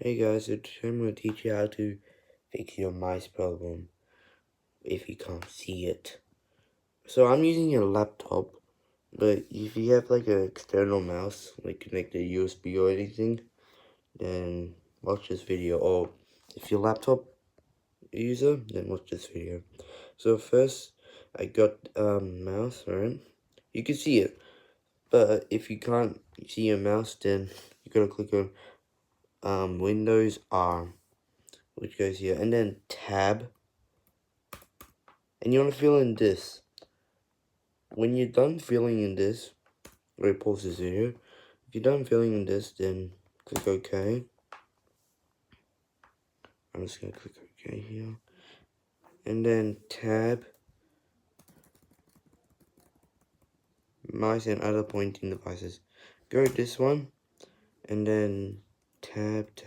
Hey guys, so today I'm going to teach you how to fix your mouse problem if you can't see it. So I'm using a laptop, but if you have like an external mouse, like connected to USB or anything, then watch this video. Or if you're a laptop user, then watch this video. So first, I got mouse, right? You can see it, but if you can't see your mouse, then you gotta click on Windows R, which goes here, and then tab, and you want to fill in this. When you're done filling in this, or pause this here. If you're done filling in this, then click OK. I'm just gonna click OK here, and then tab, mice and other pointing devices. Go to this one, and then tab.